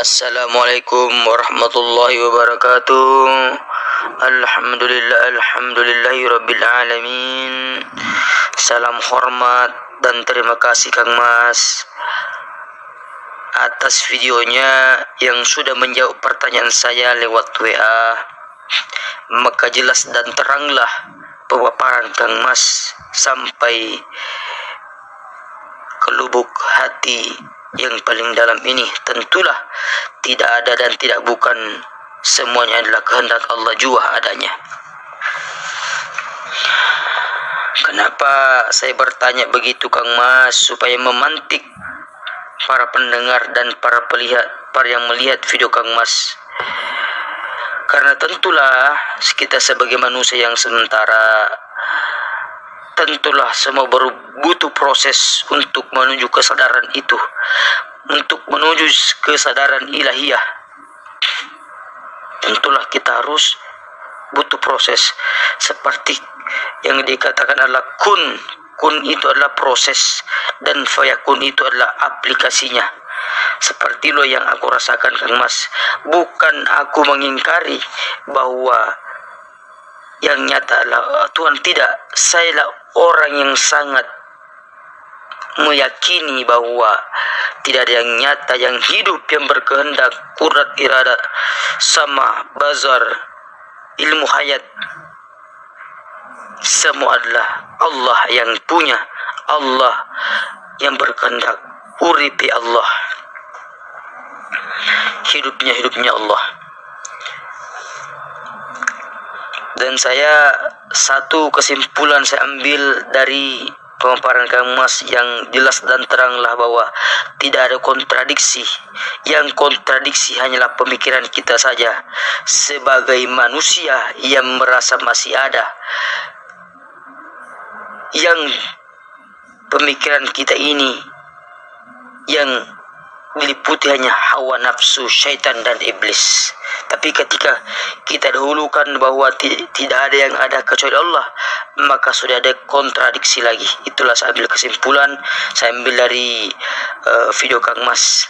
Assalamualaikum warahmatullahi wabarakatuh. Alhamdulillahi rabbil alamin. Salam hormat dan terima kasih Kang Mas atas videonya yang sudah menjawab pertanyaan saya lewat WA. Maka jelas dan teranglah pemaparan Kang Mas sampai ke lubuk hati yang paling dalam ini. Tentulah tidak ada dan tidak bukan, semuanya adalah kehendak Allah jua adanya. Kenapa saya bertanya begitu Kang Mas? Supaya memantik para pendengar dan para yang melihat video Kang Mas. Karena tentulah kita sebagai manusia yang sementara, tentulah semua butuh proses untuk menuju kesadaran itu, untuk menuju kesadaran ilahiyah. Tentulah kita harus butuh proses seperti yang dikatakan adalah kun itu adalah proses dan fayakun itu adalah aplikasinya. Seperti lo yang aku rasakan Kang Mas, bukan aku mengingkari bahwa yang nyata adalah Tuhan, tidak. Saya lah orang yang sangat meyakini bahwa tidak ada yang nyata, yang hidup, yang berkehendak, kurat irada, sama bazar, ilmu hayat. Semua adalah Allah yang punya, Allah yang berkehendak. Uripi Allah, hidupnya Allah. Dan saya satu kesimpulan saya ambil dari pemaparan Kang Mas yang jelas dan teranglah bahwa tidak ada kontradiksi. Yang kontradiksi hanyalah pemikiran kita saja sebagai manusia yang merasa masih ada, yang pemikiran kita ini yang diliputi hanya hawa nafsu, syaitan dan iblis. Tapi ketika kita dahulukan bahwa tidak ada yang ada kecuali Allah, maka sudah ada kontradiksi lagi. Itulah saya ambil kesimpulan, saya ambil dari video Kang Mas.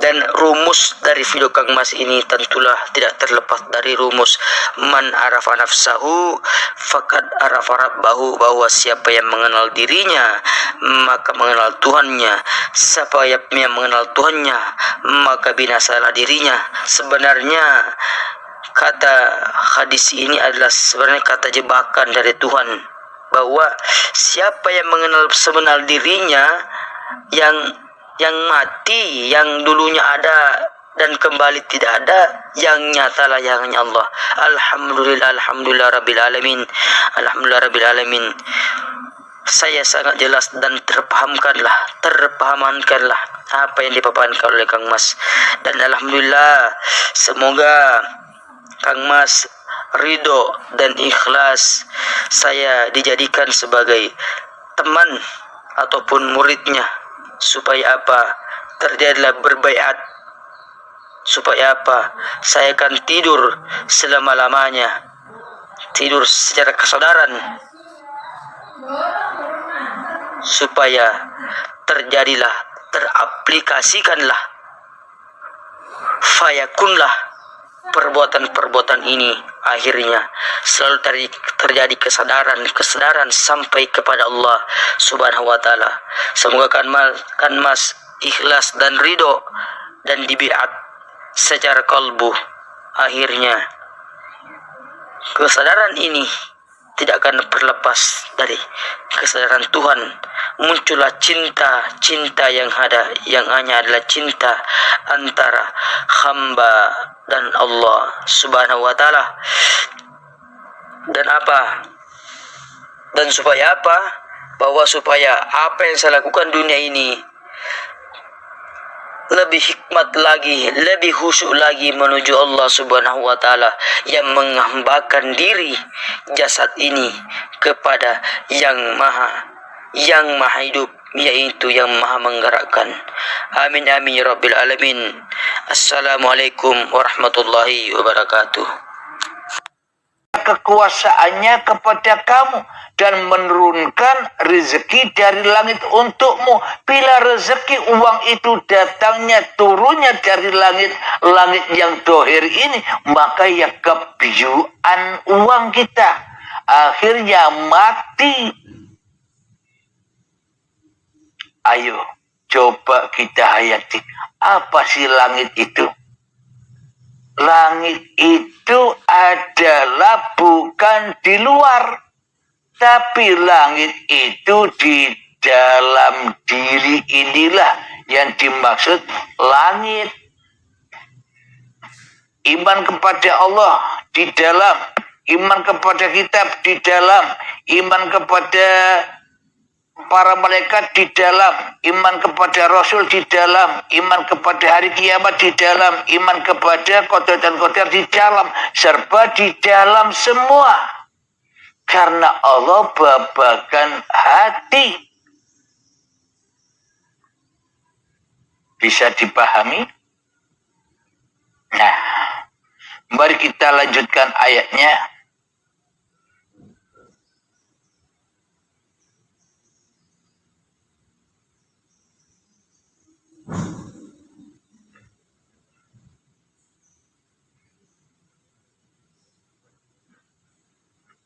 Dan rumus dari video Kang Mas ini tentulah tidak terlepas dari rumus man arafa nafsahu faqad arafa rabbahu, bahwa siapa yang mengenal dirinya maka mengenal Tuhannya, siapa yang mengenal Tuhannya maka binasalah dirinya. Sebenarnya kata hadis ini adalah sebenarnya kata jebakan dari Tuhan, bahwa siapa yang mengenal sebenar dirinya, yang mati, yang dulunya ada dan kembali tidak ada, yang nyatalah yang hanya Allah. Alhamdulillah rabbil alamin. Alhamdulillah rabbil alamin. Saya sangat jelas dan terpahamkanlah apa yang dipaparkan oleh Kang Mas. Dan alhamdulillah, semoga Kang Mas ridho dan ikhlas saya dijadikan sebagai teman ataupun muridnya. Supaya apa? Terjadilah berbaiat. Supaya apa? Saya akan tidur selama-lamanya, tidur secara kesadaran, supaya teraplikasikanlah, fayakunlah perbuatan-perbuatan ini, akhirnya selalu terjadi kesadaran sampai kepada Allah Subhanahu wa taala. Semoga kan Mas ikhlas dan ridho dan dibiat secara kalbu. Akhirnya kesadaran ini tidak akan terlepas dari kesadaran Tuhan. Muncullah cinta yang hanya adalah cinta antara hamba dan Allah Subhanahu wa taala. Dan supaya apa? Bahwa supaya apa yang saya lakukan dunia ini lebih hikmat lagi, lebih khusyuk lagi menuju Allah Subhanahu wa taala, yang menghambakan diri jasad ini kepada yang maha hidup, yaitu yang maha menggerakkan. Amin amin ya rabbil alamin. Assalamualaikum warahmatullahi wabarakatuh. kekuasaannya kepada kamu dan menurunkan rezeki dari langit untukmu. Bila rezeki uang itu datangnya turunnya dari langit yang dohir ini, maka ya kebiuan uang kita, akhirnya mati. Ayo coba kita hayati, apa sih langit itu? Langit itu adalah bukan di luar, tapi langit itu di dalam diri inilah yang dimaksud langit. Iman kepada Allah di dalam, iman kepada kitab di dalam, iman kepada para malaikat di dalam, iman kepada Rasul di dalam, iman kepada hari kiamat di dalam, iman kepada qadar dan qadar di dalam, serba di dalam semua. Karena Allah babakan hati. Bisa dipahami? Nah, mari kita lanjutkan ayatnya.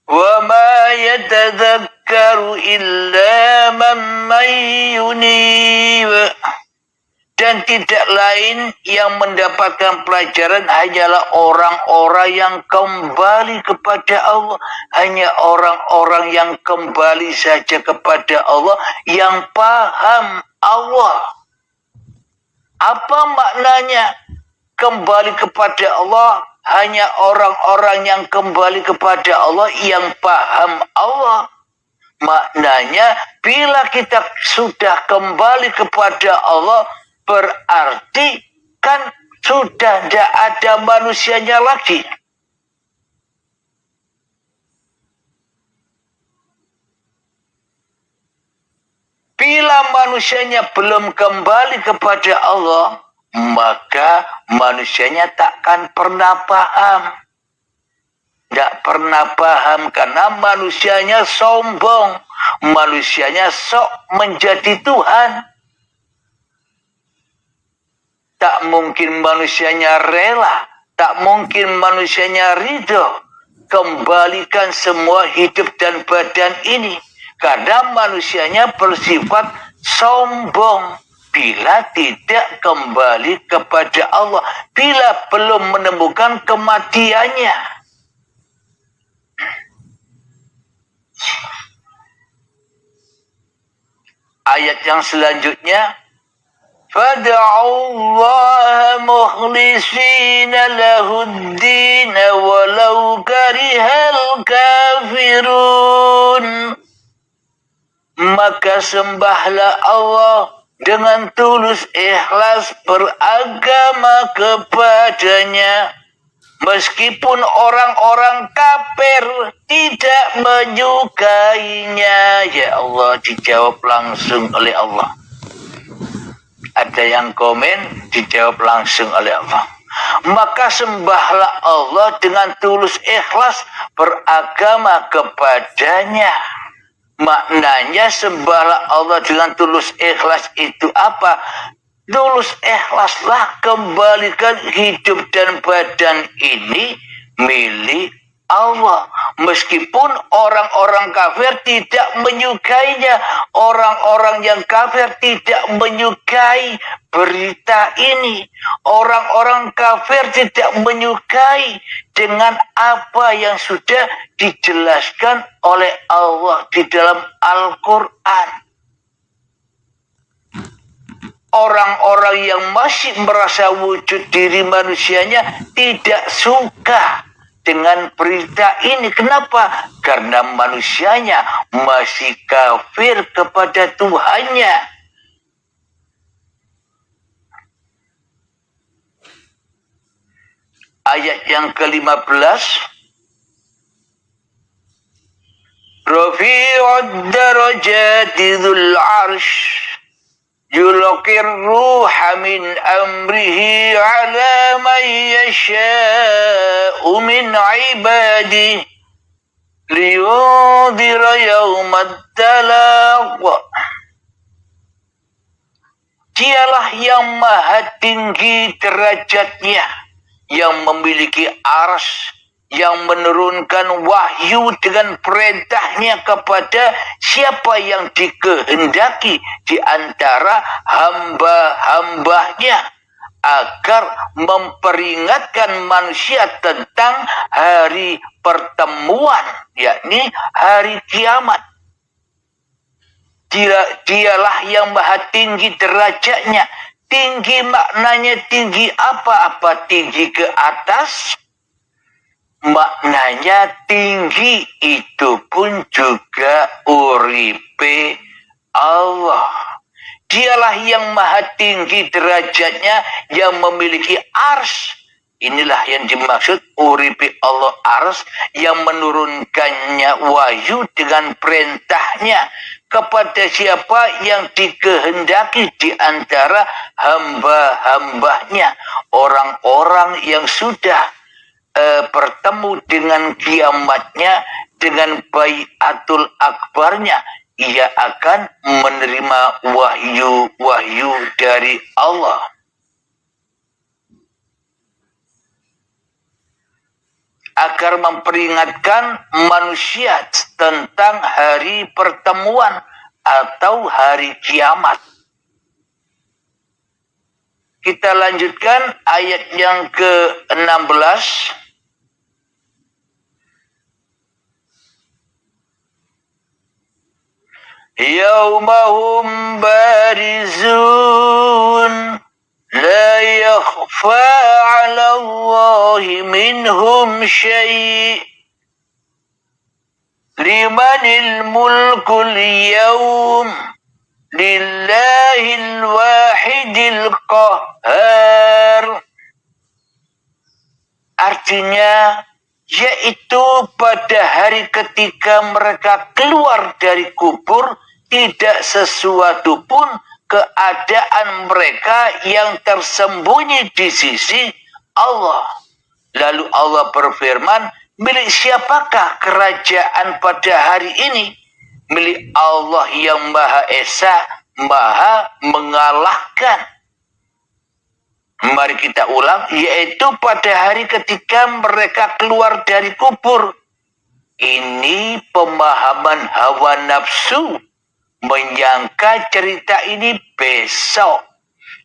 وَمَا يَتَذَكَّرُ إِلَّا مَن يُنِيبُ. Dan tidak lain yang mendapatkan pelajaran hanyalah orang-orang yang kembali kepada Allah. Hanya orang-orang yang kembali saja kepada Allah, yang paham Allah. Apa maknanya kembali kepada Allah? Hanya orang-orang yang kembali kepada Allah yang paham Allah. Maknanya bila kita sudah kembali kepada Allah, berarti kan sudah tidak ada manusianya lagi. Bila manusianya belum kembali kepada Allah, maka manusianya takkan pernah paham. Tidak pernah paham karena manusianya sombong. Manusianya sok menjadi Tuhan. Tak mungkin manusianya rela. Tak mungkin manusianya ridho. Kembalikan semua hidup dan badan ini. Karena manusianya bersifat sombong. Bila tidak kembali kepada Allah, bila belum menemukan kematiannya. Ayat yang selanjutnya, fad'ullaha mukhlishina lahud-din walau karihal kafirun. Maka sembahlah Allah dengan tulus ikhlas beragama kepadanya, meskipun orang-orang kafir tidak menyukainya. Ya Allah, dijawab langsung oleh Allah. Ada yang komen, dijawab langsung oleh Allah. Maka sembahlah Allah dengan tulus ikhlas beragama kepadanya. Maknanya sembahlah Allah dengan tulus ikhlas itu apa? Tulus ikhlaslah, kembalikan hidup dan badan ini milik Allah. Meskipun orang-orang kafir tidak menyukainya, orang-orang yang kafir tidak menyukai berita ini. Orang-orang kafir tidak menyukai dengan apa yang sudah dijelaskan oleh Allah di dalam Al-Quran. Orang-orang yang masih merasa wujud diri manusianya tidak suka dengan berita ini. Kenapa? Karena manusianya masih kafir kepada Tuhannya. Ayat yang ke-15. Rafi'ud darajati dzul arsh yulqir ruha min amrihi ala man yasha'u min ibadihi liyudhira yawmad talaq. Dialah yang maha tinggi derajatnya, yang memiliki arsy, yang menurunkan wahyu dengan perintahnya kepada siapa yang dikehendaki di antara hamba-hambanya, agar memperingatkan manusia tentang hari pertemuan, yakni hari kiamat. Dialah yang maha tinggi derajatnya. Tinggi maknanya tinggi apa? Apa tinggi ke atas? Maknanya tinggi itu pun juga uripe Allah. Dialah yang maha tinggi derajatnya, yang memiliki arsy. Inilah yang dimaksud uripi Allah arsy, yang menurunkannya wahyu dengan perintahnya kepada siapa yang dikehendaki di antara hamba-hambanya. Orang-orang yang sudah bertemu dengan kiamatnya, dengan baiatul akbarnya, ia akan menerima wahyu-wahyu dari Allah. Agar memperingatkan manusia tentang hari pertemuan atau hari kiamat. Kita lanjutkan ayat yang ke-16. Yaumahum barizun لا يخفى على الله منهم شيء لمن الملك اليوم لله الواحد القهار. Artinya, yaitu pada hari ketika mereka keluar dari kubur, tidak sesuatu pun keadaan mereka yang tersembunyi di sisi Allah. Lalu Allah berfirman, milik siapakah kerajaan pada hari ini? Milik Allah yang Maha Esa, Maha mengalahkan. Mari kita ulang, yaitu pada hari ketika mereka keluar dari kubur. Ini pemahaman hawa nafsu, menyangka cerita ini besok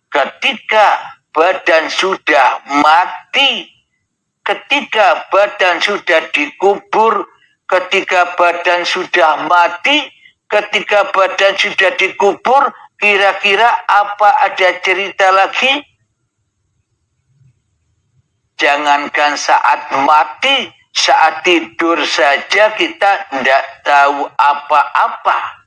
ketika badan sudah mati, ketika badan sudah dikubur, ketika badan sudah mati, ketika badan sudah dikubur, kira-kira apa ada cerita lagi? Jangankan saat mati, saat tidur saja kita tidak tahu apa-apa.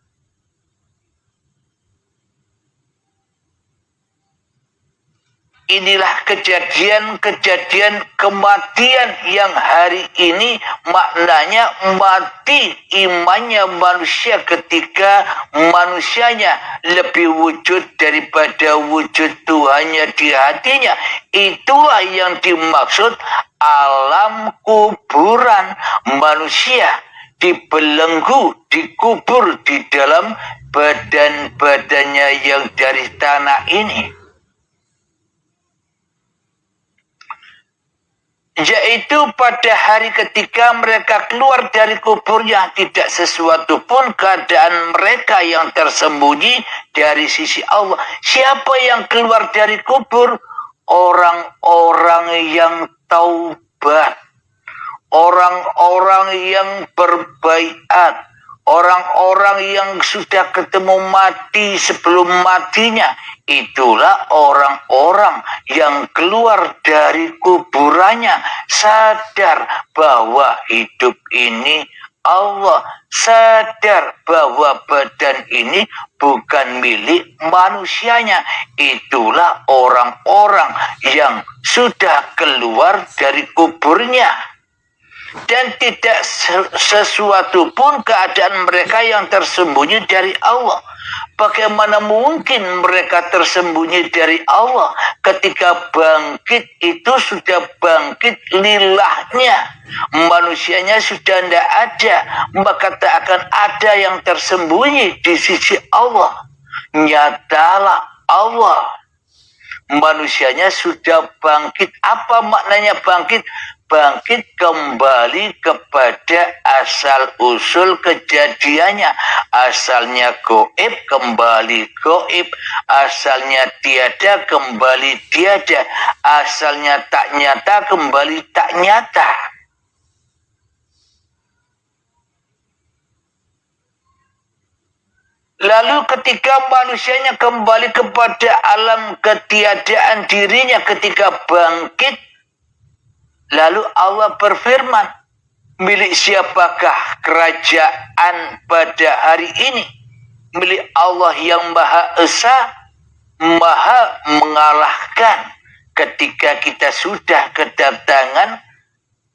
Inilah kejadian-kejadian kematian yang hari ini maknanya mati imannya manusia ketika manusianya lebih wujud daripada wujud Tuhannya di hatinya. Itulah yang dimaksud alam kuburan. Manusia dibelenggu, dikubur di dalam badan-badannya yang dari tanah ini. Yaitu pada hari ketika mereka keluar dari kuburnya, tidak sesuatu pun keadaan mereka yang tersembunyi dari sisi Allah. Siapa yang keluar dari kubur? Orang-orang yang taubat, orang-orang yang berbaiat, orang-orang yang sudah ketemu mati sebelum matinya. Itulah orang-orang yang keluar dari kuburannya sadar bahwa hidup ini Allah, sadar bahwa badan ini bukan milik manusianya. Itulah orang-orang yang sudah keluar dari kuburnya. Dan tidak sesuatu pun keadaan mereka yang tersembunyi dari Allah. Bagaimana mungkin mereka tersembunyi dari Allah ketika bangkit itu sudah bangkit lillahnya. Manusianya sudah tidak ada, maka tak akan ada yang tersembunyi di sisi Allah. Nyatalah Allah. Manusianya sudah bangkit. Apa maknanya bangkit? Bangkit kembali kepada asal-usul kejadiannya. Asalnya goib, kembali goib. Asalnya tiada, kembali tiada. Asalnya tak nyata, kembali tak nyata. Lalu ketika manusianya kembali kepada alam ketiadaan dirinya ketika bangkit, lalu Allah berfirman, milik siapakah kerajaan pada hari ini? Milik Allah yang Maha Esa, Maha mengalahkan. Ketika kita sudah kedatangan,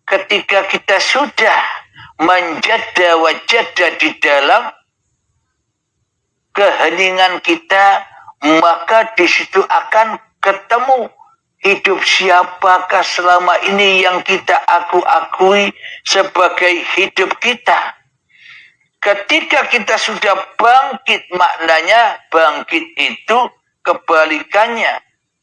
ketika kita sudah menjada wajada di dalam keheningan kita, maka di situ akan ketemu hidup siapakah selama ini yang kita akui sebagai hidup kita. Ketika kita sudah bangkit, maknanya bangkit itu kebalikannya.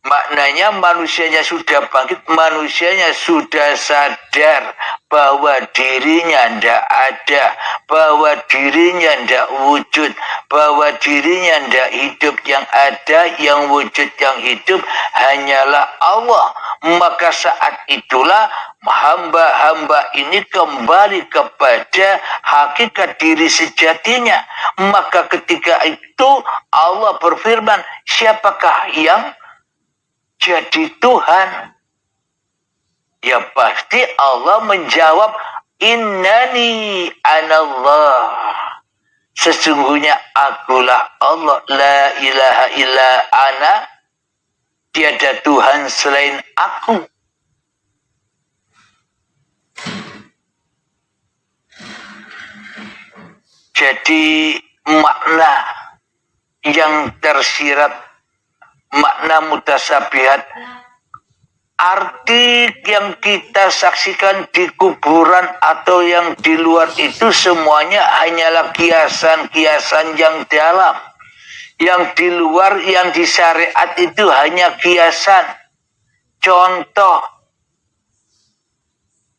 Maknanya manusianya sudah bangkit, manusianya sudah sadar bahwa dirinya tidak ada, bahwa dirinya tidak wujud, bahwa dirinya tidak hidup. Yang ada, yang wujud, yang hidup hanyalah Allah. Maka saat itulah hamba-hamba ini kembali kepada hakikat diri sejatinya. Maka ketika itu Allah berfirman, siapakah yang jadi Tuhan? Ya pasti Allah menjawab, innani anallah. Sesungguhnya akulah Allah, la ilaha illa ana, tiada Tuhan selain aku. Jadi makna yang tersirat, makna mutasabihat, arti yang kita saksikan di kuburan atau yang di luar itu semuanya hanyalah kiasan-kiasan yang dalam. Yang di luar, yang di syariat itu hanya kiasan, contoh.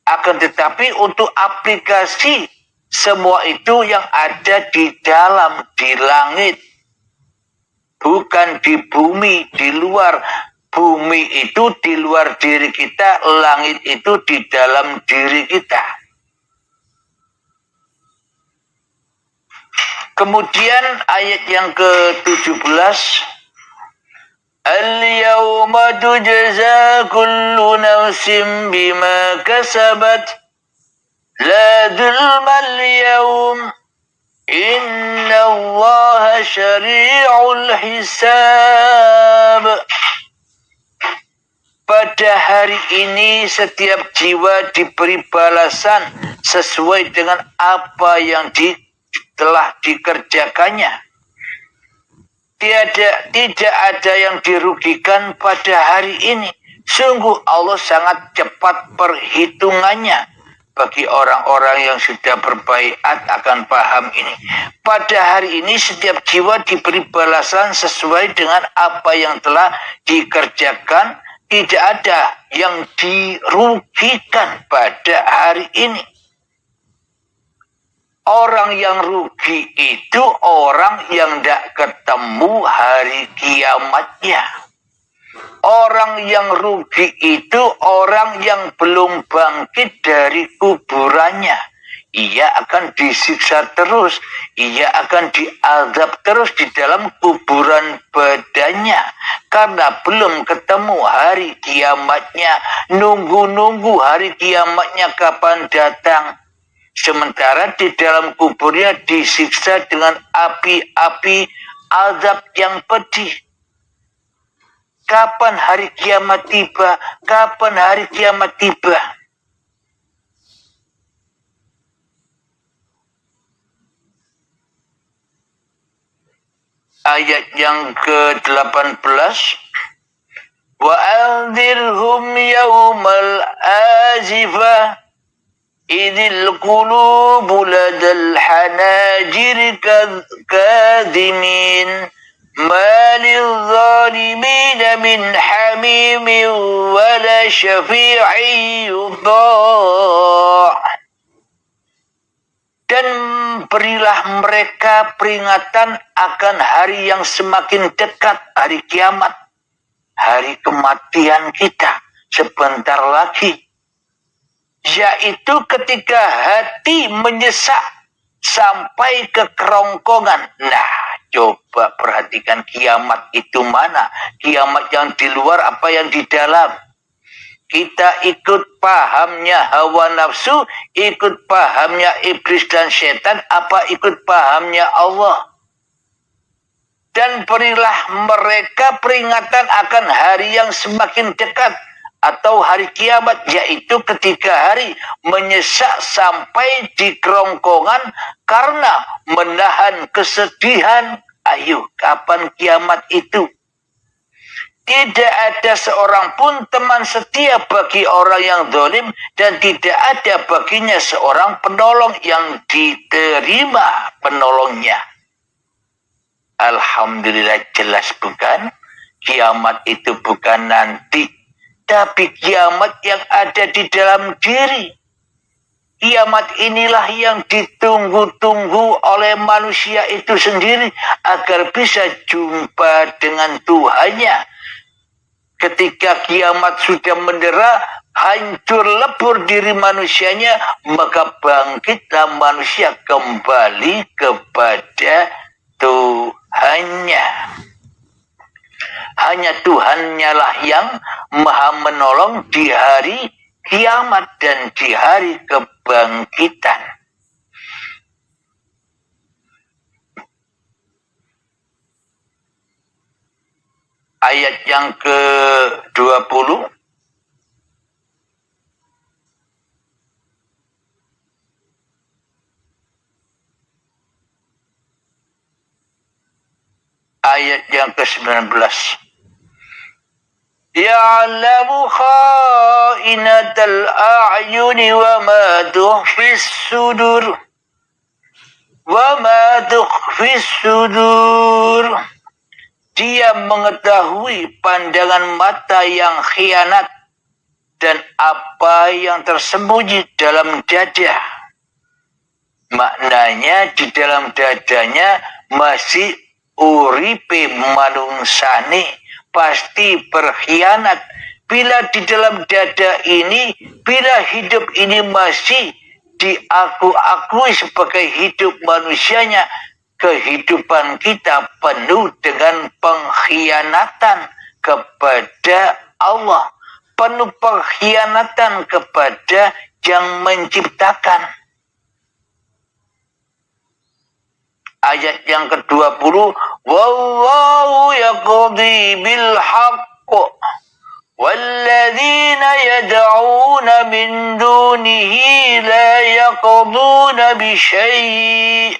Akan tetapi untuk aplikasi semua itu yang ada di dalam, di langit. Bukan di bumi, di luar. Bumi itu di luar diri kita, langit itu di dalam diri kita. Kemudian ayat yang ke-17, Al-yawma tujza kullu nafsin bima kasabat la dhulmal yawm inna allaha syari'ul hisab. Pada hari ini setiap jiwa diberi balasan sesuai dengan apa yang telah dikerjakannya. Tidak ada yang dirugikan pada hari ini. Sungguh Allah sangat cepat perhitungannya. Bagi orang-orang yang sudah berbaiat akan paham ini. Pada hari ini setiap jiwa diberi balasan sesuai dengan apa yang telah dikerjakan. Tidak ada yang dirugikan pada hari ini. Orang yang rugi itu orang yang tidak ketemu hari kiamatnya. Orang yang rugi itu orang yang belum bangkit dari kuburannya. Ia akan disiksa terus. Ia akan diazab terus di dalam kuburan badannya. Karena belum ketemu hari kiamatnya. Nunggu-nunggu hari kiamatnya kapan datang. Sementara di dalam kuburnya disiksa dengan api-api azab yang pedih. Kapan hari kiamat tiba? Kapan hari kiamat tiba? ayat yang ke-18. Wa anzirhum yawmal azifah idil qulubu ladal hanajir kadhimin malil zalimin min hamimin wala syafi'i yudha'. Dan berilah mereka peringatan akan hari yang semakin dekat, hari kiamat, hari kematian kita sebentar lagi. Yaitu ketika hati menyesak sampai ke kerongkongan. Nah, coba perhatikan kiamat itu mana? Kiamat yang di luar apa yang di dalam? Kita ikut pahamnya hawa nafsu, ikut pahamnya iblis dan setan, apa ikut pahamnya Allah? Dan berilah mereka peringatan akan hari yang semakin dekat atau hari kiamat, yaitu ketika hari menyesak sampai di kerongkongan karena menahan kesedihan. Ayo, kapan kiamat itu? Tidak ada seorang pun teman setia bagi orang yang zalim dan tidak ada baginya seorang penolong yang diterima penolongnya. Alhamdulillah, jelas bukan? Kiamat itu bukan nanti, tapi kiamat yang ada di dalam diri. Kiamat inilah yang ditunggu-tunggu oleh manusia itu sendiri agar bisa jumpa dengan Tuhannya. Ketika kiamat sudah mendera, hancur lebur diri manusianya, maka bangkitlah manusia kembali kepada Tuhannya. Hanya Tuhannya lah yang maha menolong di hari kiamat dan di hari kebangkitan. Ayat yang ke-20. Ayat yang ke-19. Ya'lamu kha'inatal a'yuni wa ma tukhfis sudur. Wa ma tukhfis sudur. Dia mengetahui pandangan mata yang khianat dan apa yang tersembunyi dalam dada. Maknanya di dalam dadanya masih uripe manungsane, pasti berkhianat. Bila di dalam dada ini, bila hidup ini masih diakui sebagai hidup manusianya, kehidupan kita penuh dengan pengkhianatan kepada Allah, penuh pengkhianatan kepada yang menciptakan. Ayat yang ke-20, wallahu yaqdi bil haqq walladzina yad'una min dunihi la yaqduna bi syai'.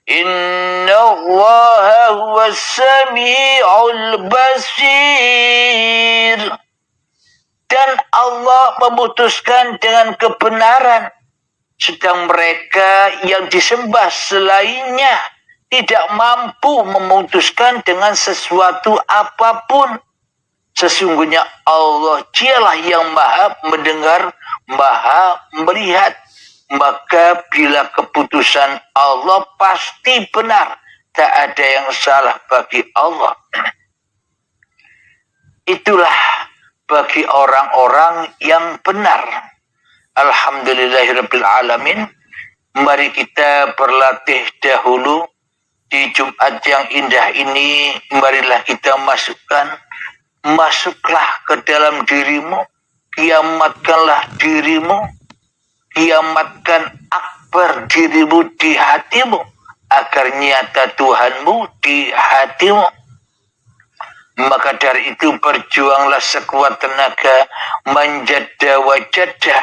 Inna Allaha huwas sami'ul basir. Dan Allah memutuskan dengan kebenaran, sedang mereka yang disembah selainnya tidak mampu memutuskan dengan sesuatu apapun. Sesungguhnya Allah dialah yang maha mendengar, maha melihat. Maka bila keputusan Allah pasti benar, tak ada yang salah bagi Allah. Itulah bagi orang-orang yang benar. Alhamdulillahirabbil alamin. Mari kita berlatih dahulu di Jumat yang indah ini. Marilah kita masuklah ke dalam dirimu, kiamatkanlah dirimu. Kiamatkan akbar dirimu di hatimu agar nyata Tuhanmu di hatimu. Maka dari itu berjuanglah sekuat tenaga, manjada wajada,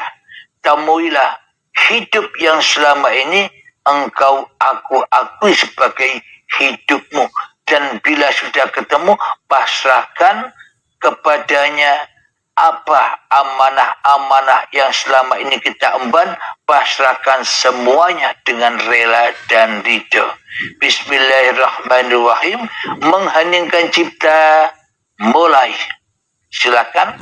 temuilah hidup yang selama ini aku akui sebagai hidupmu, dan bila sudah ketemu pasrahkan kepadanya apa amanah-amanah yang selama ini kita emban, pasrahkan semuanya dengan rela dan ridho. Bismillahirrahmanirrahim. Mengheningkan cipta, mulai. Silakan.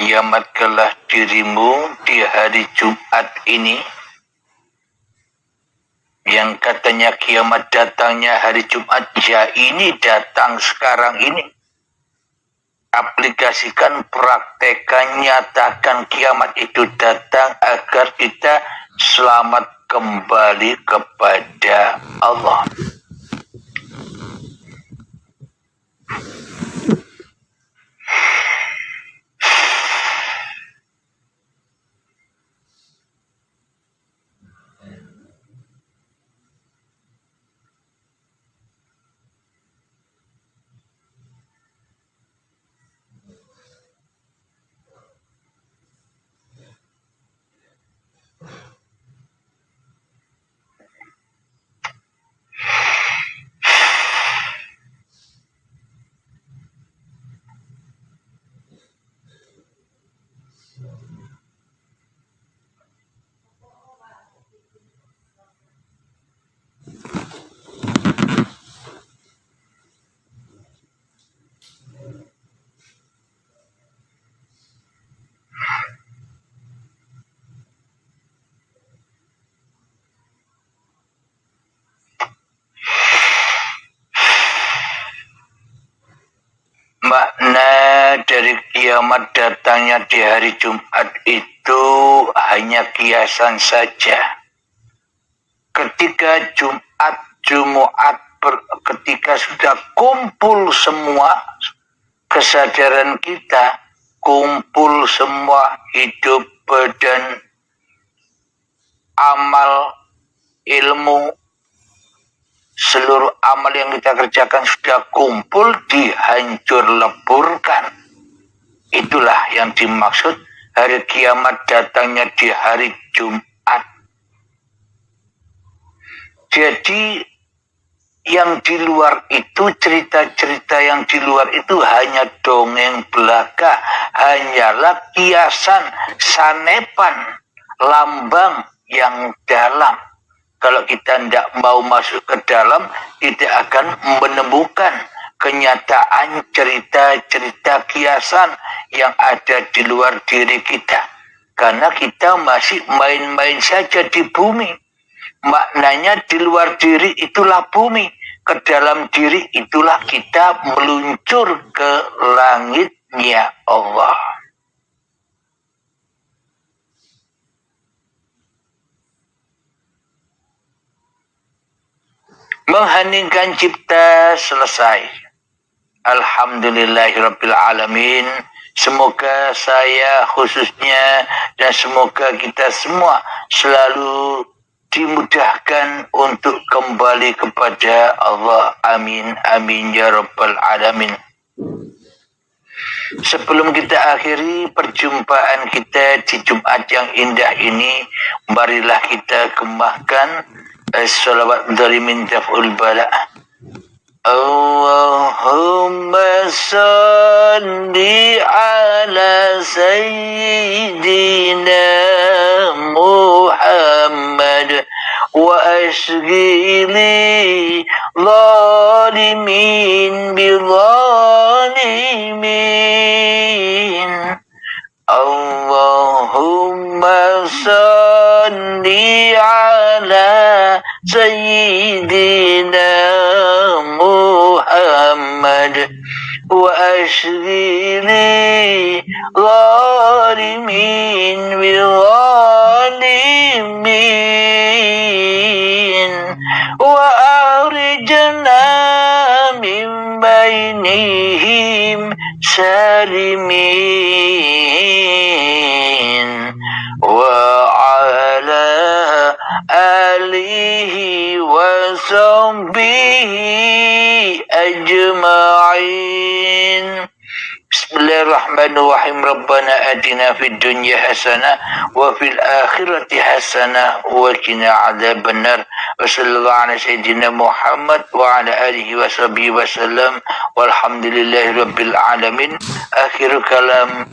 Kiamatkanlah dirimu di hari Jumat ini, yang katanya kiamat datangnya hari Jumat, ya ini datang sekarang ini. Aplikasikan, praktekkan, nyatakan kiamat itu datang agar kita selamat kembali kepada Allah. Makna dari kiamat datangnya di hari Jumat itu hanya kiasan saja. Ketika ketika sudah kumpul semua kesadaran kita, kumpul semua hidup, badan, amal, ilmu, seluruh amal yang kita kerjakan sudah kumpul, dihancur leburkan. Itulah yang dimaksud hari kiamat datangnya di hari Jumat. Jadi yang di luar itu, cerita-cerita yang di luar itu hanya dongeng belaka, hanyalah kiasan, sanepan, lambang yang dalam. Kalau kita tidak mau masuk ke dalam, tidak akan menemukan kenyataan cerita-cerita kiasan yang ada di luar diri kita. Karena kita masih main-main saja di bumi. Maknanya di luar diri itulah bumi, ke dalam diri itulah kita meluncur ke langitnya Allah. Mengheningkan cipta selesai. Alhamdulillahirabbil alamin. Semoga saya khususnya dan semoga kita semua selalu dimudahkan untuk kembali kepada Allah. Amin amin ya rabbal alamin. Sebelum kita akhiri perjumpaan kita di Jumat yang indah ini, marilah kita kemahkan salawat dari min daf'ul bala. Allahumma salli ala sayyidina Muhammad wa ashghili zalimin bi zalimin Allahumma salli ala Sayyidina Muhammad wa ashrini ghalimin bil ghalimin wa akhrijna min bainihim salimin wa ala alihi wa sahbihi ajma'in. Bismillahirrahmanirrahim. Rabbana atina fid dunya hasanah wa fil akhirati hasanah wa qina adzabannar. Wa sallallahu ala sayyidina Muhammad wa ala alihi wa sahbihi wa sallam. Walhamdulillahi rabbil alamin. Akhir kalam.